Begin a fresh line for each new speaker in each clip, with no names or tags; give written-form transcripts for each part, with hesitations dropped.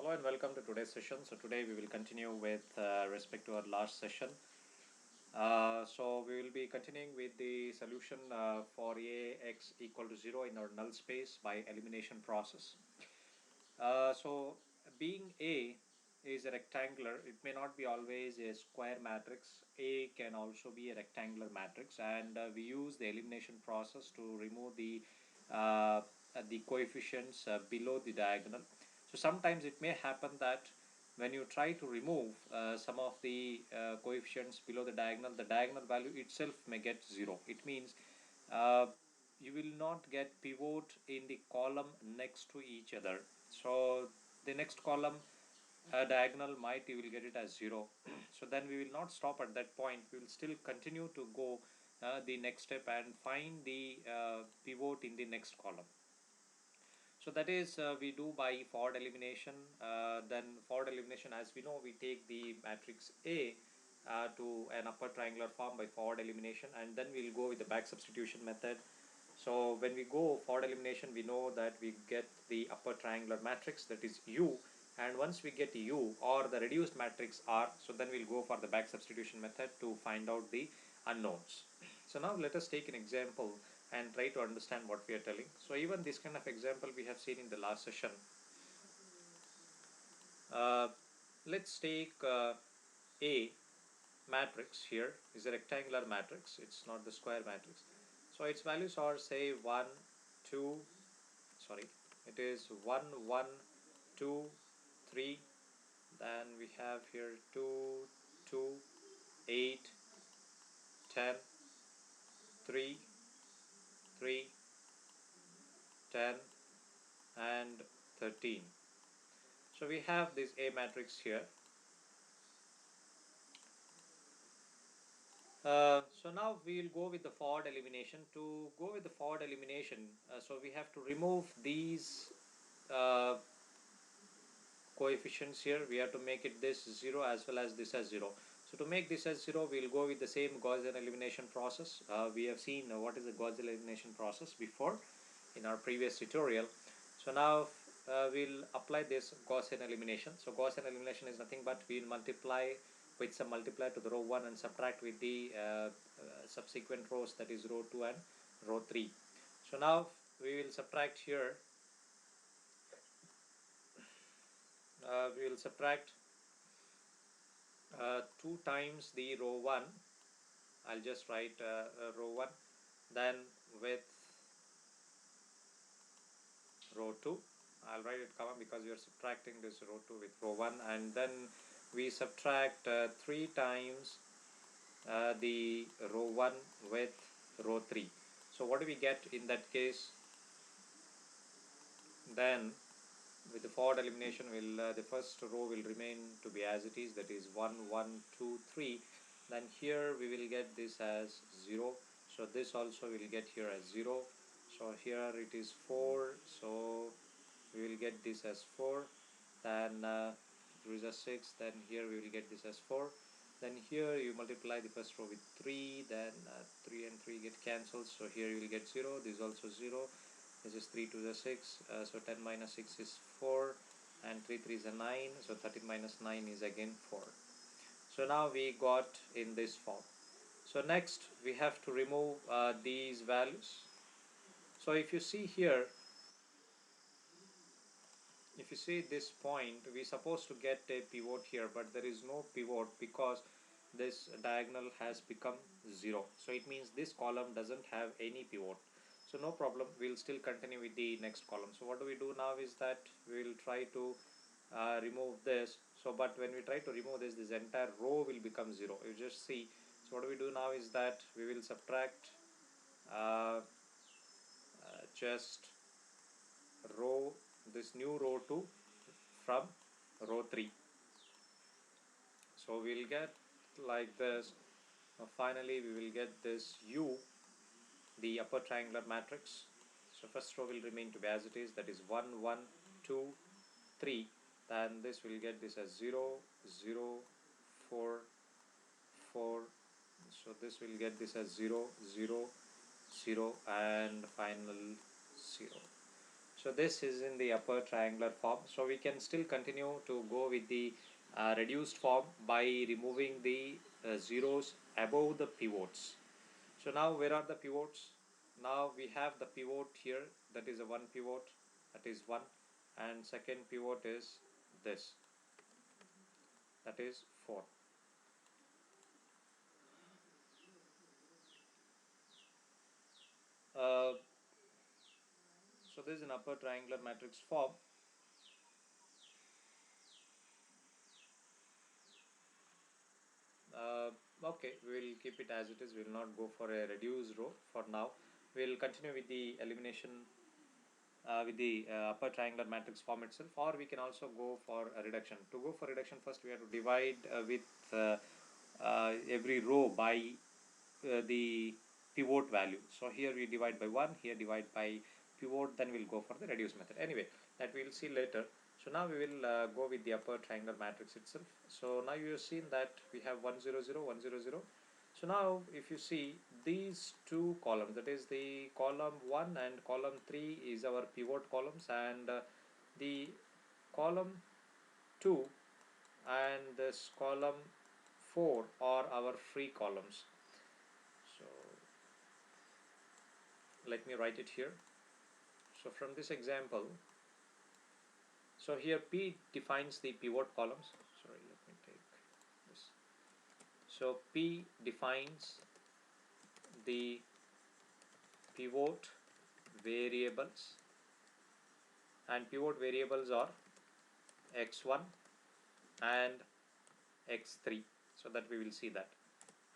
Hello and welcome to today's session. So today we will continue with respect to our last session. So we will be continuing with the solution for Ax equal to 0 in our null space by elimination process. So being A is a rectangular, it may not be always a square matrix. A can also be a rectangular matrix, and we use the elimination process to remove the coefficients below the diagonal. So sometimes it may happen that when you try to remove some of the coefficients below the diagonal value itself may get 0. It means you will not get pivot in the column next to each other. So the next column diagonal might you will get it as 0. So then we will not stop at that point. We will still continue to go the next step and find the pivot in the next column. So that is we do by forward elimination. Then forward elimination, as we know, we take the matrix A to an upper triangular form by forward elimination, and then we'll go with the back substitution method. So when we go forward elimination, we know that we get the upper triangular matrix, that is U, and once we get U or the reduced matrix R, so then we'll go for the back substitution method to find out the unknowns. So now let us take an example and try to understand what we are telling. So even this kind of example we have seen in the last session. Let's take A matrix. Here is a rectangular matrix, it's not the square matrix. So its values are, say, 1 2 sorry it is 1 1 2 3, then we have here 2 2 8 10 3 3 10 and 13. So we have this A matrix here. So now we will go with the forward elimination. To go with the forward elimination, so we have to remove these coefficients here. We have to make it this 0 as well as this as 0. So to make this as 0, we will go with the same Gaussian elimination process. We have seen what is the Gaussian elimination process before in our previous tutorial. So now we'll apply this Gaussian elimination. So Gaussian elimination is nothing but we'll multiply with some multiplier to the row 1 and subtract with the subsequent rows, that is row 2 and row 3. So now we will subtract here. We will subtract 2 times the row 1. I'll just write row 1, then with row 2. I'll write it comma because we are subtracting this row 2 with row 1, and then we subtract 3 times the row 1 with row 3. So what do we get in that case? Then with the forward elimination, the first row will remain to be as it is, that is 1 1 2 3. Then here we will get this as 0. So this also will get here as 0. So here it is 4. So we will get this as 4. Then 3 is 6. Then here we will get this as 4. Then here you multiply the first row with 3. Then 3 and 3 get cancelled. So here you will get 0. This is also 0. This is 3 to the 6, so 10 minus 6 is 4, and 3 3 is a 9, so 13 minus 9 is again 4. So now we got in this form. So next we have to remove these values. So if you see here, if you see this point, we are supposed to get a pivot here, but there is no pivot because this diagonal has become 0. So it means this column doesn't have any pivot. So no problem, we'll still continue with the next column. So what do we do now is that we will try to remove this. So but when we try to remove this entire row will become 0. You just see. So what we do now is that we will subtract just this new row 2 from row 3. So we'll get like this. Now finally we will get this U, the upper triangular matrix. So first row will remain to be as it is, that is 1 1 2 3. Then this will get this as 0 0 4 4. So this will get this as 0 0 0 and final 0. So this is in the upper triangular form. So we can still continue to go with the reduced form by removing the zeros above the pivots. So now where are the pivots? Now we have the pivot here, that is a one pivot, that is 1, and second pivot is this, that is 4. Uh, so this is an upper triangular matrix form. Okay, we will keep it as it is. We will not go for a reduced row for now. We will continue with the elimination with the upper triangular matrix form itself, or we can also go for a reduction. To go for reduction, first we have to divide with every row by the pivot value. So here we divide by 1, here divide by pivot, then we'll go for the reduce method. Anyway, that we'll see later. So now we will go with the upper triangular matrix itself. So now you have seen that we have 1 0 0 1 0 0. So now if you see these two columns, that is the column 1 and column 3 is our pivot columns, and the column 2 and this column 4 are our free columns. So let me write it here. So from this example, so here P defines the pivot columns. Sorry, let me take this. So P defines the pivot variables, and pivot variables are x1 and x3, so that we will see that.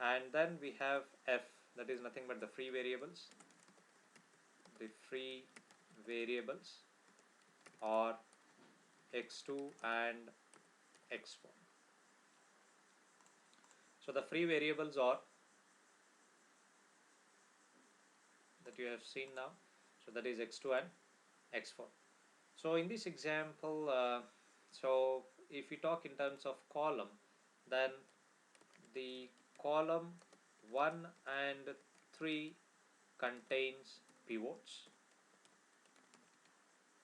And then we have F, that is nothing but the free variables. The free variables are x2 and x4. So the free variables are that you have seen now, so that is x2 and x4. So in this example, so if we talk in terms of column, then the column 1 and 3 contains pivots,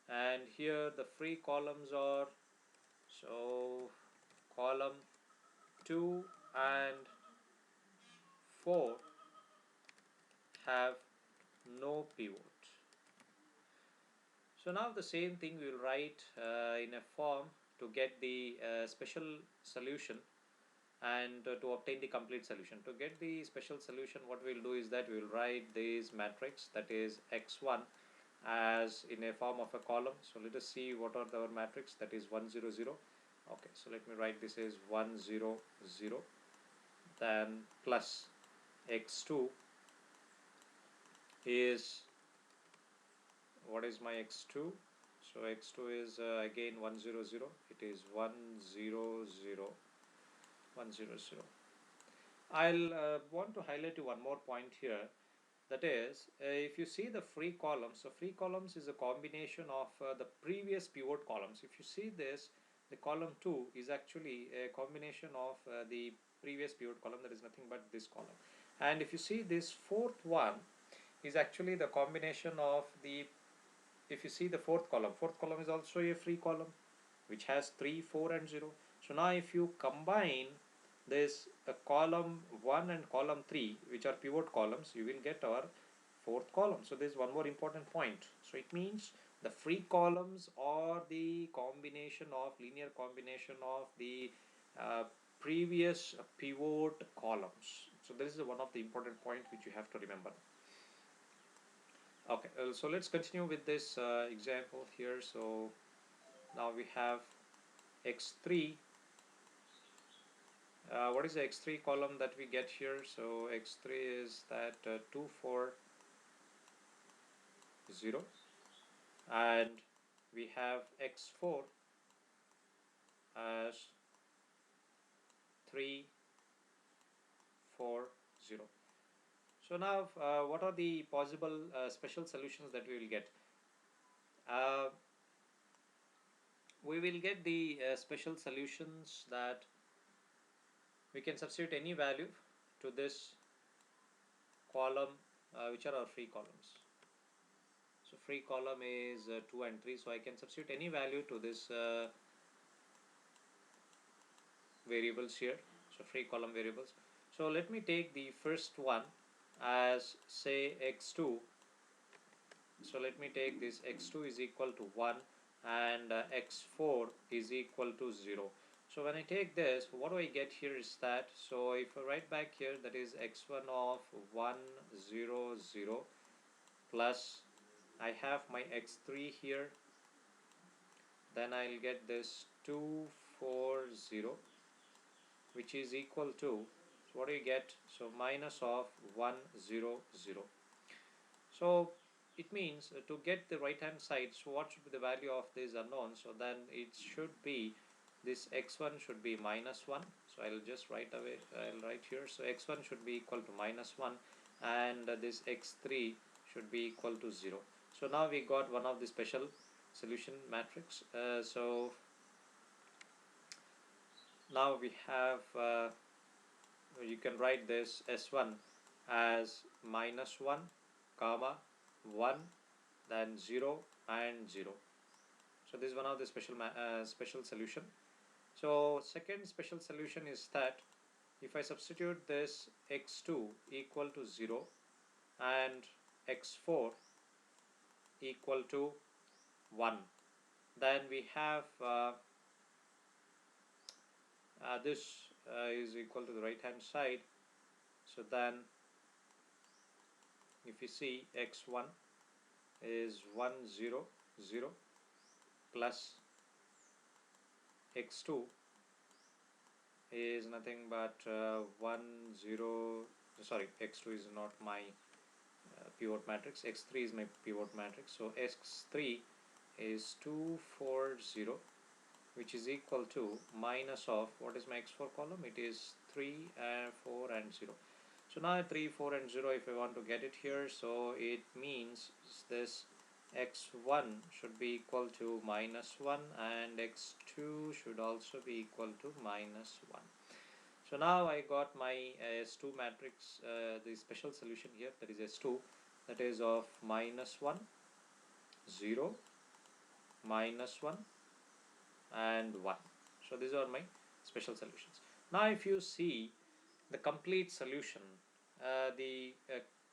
and here the free columns are, so column 2 and 4 have no pivot. So now the same thing we will write in a form to get the special solution and to obtain the complete solution. To get the special solution, what we will do is that we will write this matrix, that is x1, as in a form of a column. So let us see what are our matrix, that is 1 0 0. Okay, so let me write this as 1 0 0, then plus x2 is, what is my x2? So x2 is again 1 0 0. It is 1 0 0 1 0 0. I'll want to highlight you one more point here. That is, if you see the free columns, so free columns is a combination of the previous pivot columns. If you see this, the column 2 is actually a combination of the previous pivot column, that is nothing but this column. And if you see this fourth one is actually the combination of the, if you see the fourth column is also a free column which has 3, 4 and 0. So now if you combine this column 1 and column 3, which are pivot columns, you will get our fourth column. So there is one more important point. So it means the free columns are the combination of, linear combination of the previous pivot columns. So this is one of the important point which you have to remember. Okay, so let's continue with this example here. So now we have x3. What is the x3 column that we get here? So x3 is that 2 4 0, and we have x4 as 3 4 0. So now what are the possible special solutions that we will get? We will get the special solutions that we can substitute any value to this column which are our free columns. So free column is 2 and 3, so I can substitute any value to this variables here. So free column variables. So let me take the first one as say x2. So let me take this x2 is equal to 1 and x4 is equal to 0. So when I take this, what do I get here is that, so if I write back here, that is x1 of 1 0 0 plus I have my x3 here, then I'll get this 2 4 0, which is equal to, so what do you get? So minus of 1 0 0. So it means to get the right hand side, so what should be the value of this unknown? So then it should be, this x1 should be minus 1. So I'll just write away, I'll write here. So x1 should be equal to minus 1 and this x3 should be equal to 0. So now we got one of the special solution matrix. So now we have, you can write this S1 as minus 1 comma 1 then 0 and 0. So this is one of the special solution. So second special solution is that if I substitute this x2 equal to 0 and x4 equal to 1, then we have this is equal to the right hand side. So then if you see x1 is 1 0 0 plus x2 is nothing but 1 0, sorry, x2 is not my pivot matrix, x3 is my pivot matrix. So x3 is 2 4 0, which is equal to minus of, what is my x4 column? It is 3 4 and 0. So now 3 4 and 0, if I want to get it here, so it means this x1 should be equal to minus 1 and x2 should also be equal to minus 1. So now I got my S2 matrix, the special solution here, that is S2, that is of minus 1 0 minus 1 and 1. So these are my special solutions. Now if you see the complete solution, the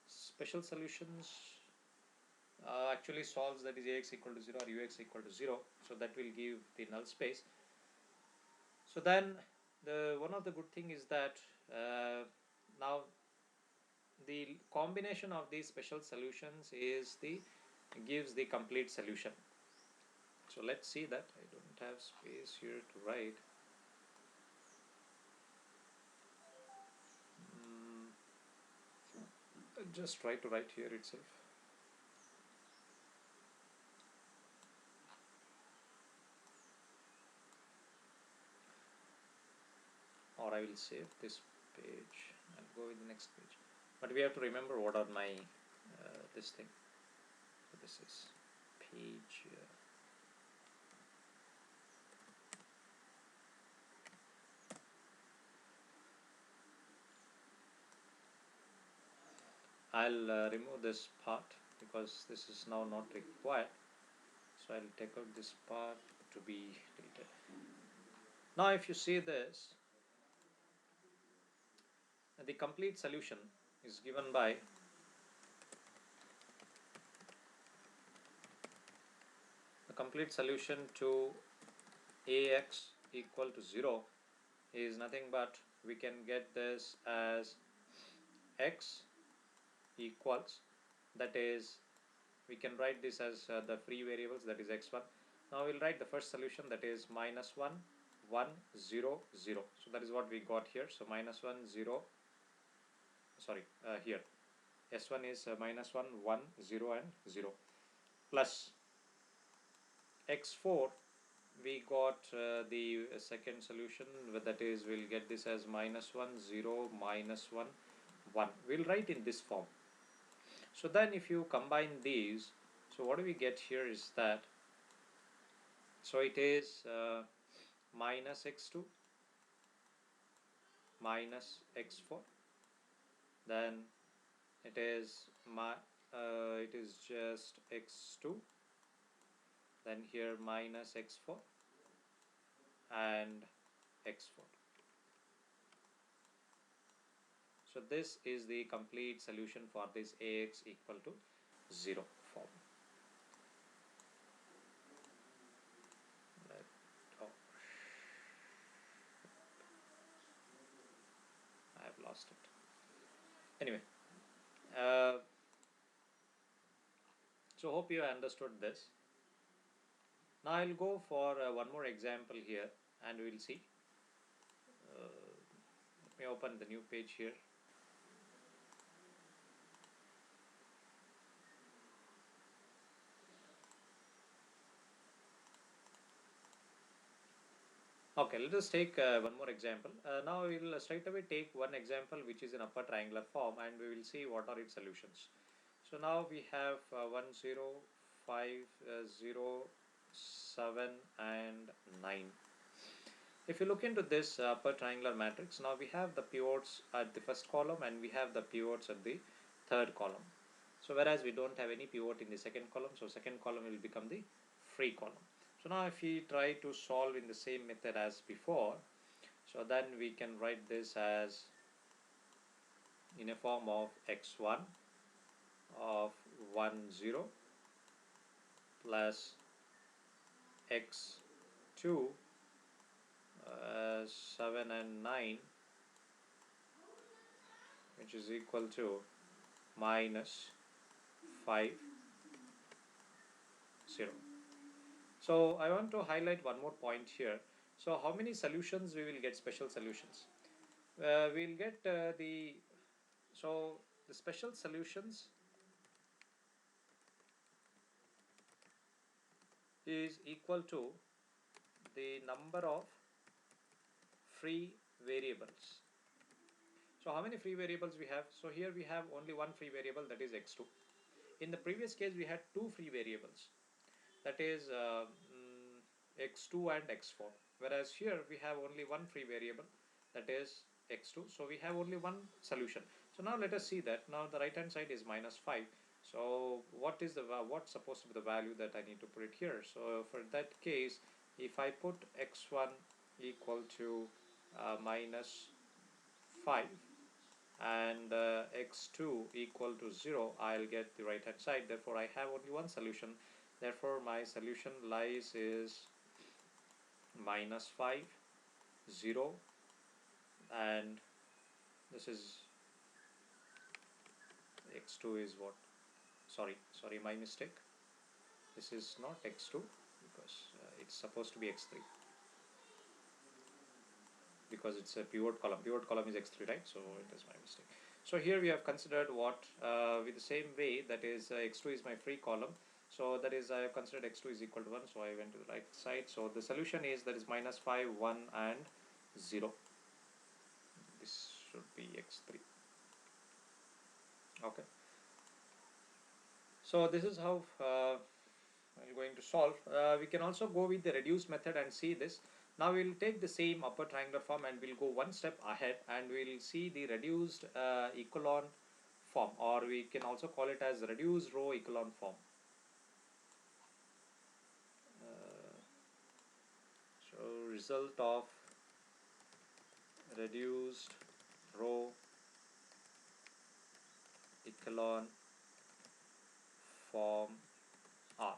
special solutions actually solves, that is Ax equal to 0 or Ux equal to 0. So that will give the null space. So then the one of the good thing is that now the combination of these special solutions is the gives the complete solution. So let's see that. I don't have space here to write. I'll just try to write here itself. Or I will save this page and go with the next page. But we have to remember what are my this thing. So this is page. I'll remove this part because this is now not required. So I'll take out this part to be deleted. Now if you see this, the complete solution is given by the complete solution to Ax equal to 0 is nothing but we can get this as x equals, that is we can write this as the free variables, that is x1. Now we'll write the first solution, that is minus 1 1 0 0. So that is what we got here. So minus 1 0, sorry, here s1 is minus 1 1 0 and 0 plus x4 we got the second solution, that is we'll get this as minus 1 0 minus 1 1. We'll write in this form. So then if you combine these, so what do we get here is that, so it is minus x2 minus x4, then it is it is just x2, then here minus x4 and x4. So this is the complete solution for this Ax equal to 0 form. Oh, I have lost it. Anyway, so hope you understood this. Now I'll go for one more example here and we'll see. Let me open the new page here. Okay, let us take one more example. Now we will straight away take one example which is in upper triangular form and we will see what are its solutions. So now we have 1, 0, 5, 0, 7 and 9. If you look into this upper triangular matrix, now we have the pivots at the first column and we have the pivots at the third column. So whereas we don't have any pivot in the second column, so second column will become the free column. So now if we try to solve in the same method as before, so then we can write this as in a form of x1 of 1, 0 plus x2 7 and 9, which is equal to minus 5, 0. So I want to highlight one more point here. So how many solutions we will get? Special solutions. We'll get the special solutions is equal to the number of free variables. So how many free variables we have? So here we have only one free variable, that is x2. In the previous case we had two free variables, that is x2 and x4, whereas here we have only one free variable, that is x2. So we have only one solution. So now let us see that. Now the right hand side is minus 5. So what's supposed to be the value that I need to put it here? So for that case, if I put x1 equal to minus 5 and x2 equal to 0, I'll get the right hand side. Therefore I have only one solution. Therefore my solution lies is minus 5, 0, and this is x2 is what? Sorry, my mistake. This is not x2 because it's supposed to be x3 because it's a pivot column. Pivot column is x3, right? So it is my mistake. So here we have considered what with the same way, that is x2 is my free column. So that is I have considered x2 is equal to 1. So I went to the right side. So the solution is that is minus 5, 1 and 0. This should be x3. Okay. So this is how we're going to solve. We can also go with the reduced method and see this. Now we will take the same upper triangular form and we'll go one step ahead and we'll see the reduced echelon form, or we can also call it as reduced row echelon form. So result of reduced row echelon form R.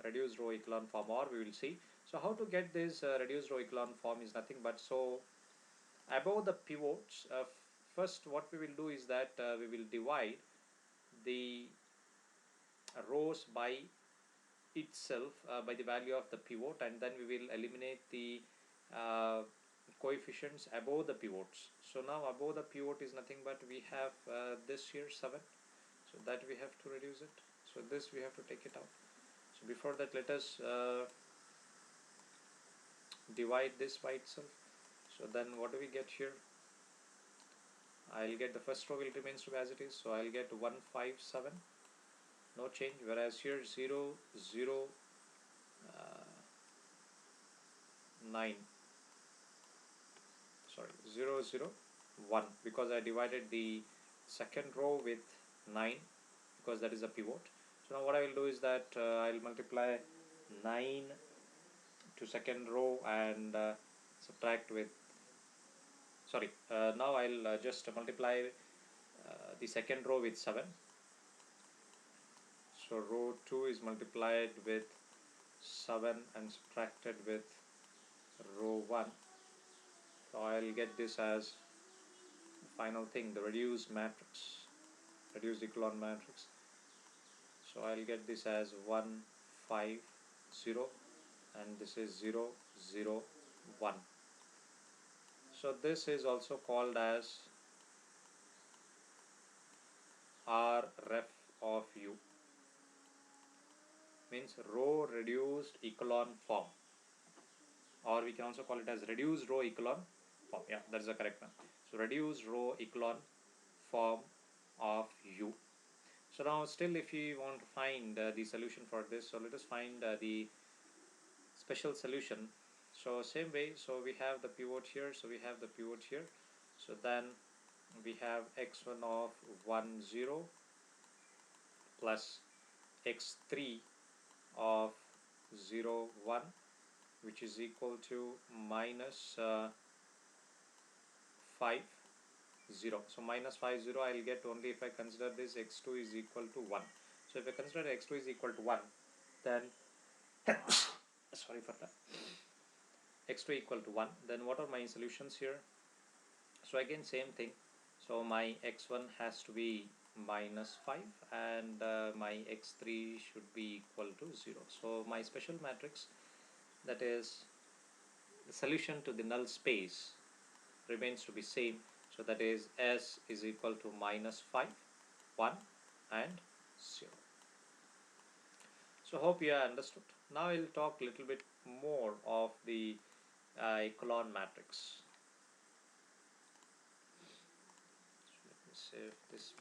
Reduced row echelon form R we will see. So how to get this reduced row echelon form is nothing but, so above the pivots, first what we will do is that we will divide the rows by itself by the value of the pivot, and then we will eliminate the coefficients above the pivots. So now above the pivot is nothing but we have this here 7, so that we have to reduce it. So this we have to take it out. So before that, let us divide this by itself. So then what do we get here? I'll get the first row will remains to as it is, so I'll get 1, 5, 7, no change, whereas here 0, 0, 9, sorry, 0, 0, 1, because I divided the second row with 9 because that is a pivot. So now what I will do is that I'll multiply 9 to second row and subtract with, sorry, now I'll just multiply the second row with 7. So row 2 is multiplied with 7 and subtracted with row 1. So I'll get this as the final thing, the reduced matrix, reduced echelon matrix. So I'll get this as 1 5 0 and this is 0 0 1. So this is also called as R ref of U, means row reduced echelon form, or we can also call it as reduced row echelon form. Yeah, that is the correct one. So reduced row echelon form of U. So now still if you want to find the solution for this, so let us find the special solution. So same way, so we have the pivot here, so we have the pivot here, so then we have x1 of 1 0 plus x3 of 0 1, which is equal to minus 5 0. So minus 5 0 I'll get only if I consider this x2 is equal to 1. So if I consider x2 is equal to 1, then sorry for that, x2 equal to 1, then what are my solutions here? So again same thing, so my x1 has to be minus 5 and my x3 should be equal to 0. So my special matrix, that is the solution to the null space, remains to be same. So that is S is equal to minus 5, 1 and 0. So hope you have understood. Now I will talk a little bit more of the echelon matrix. So let me save this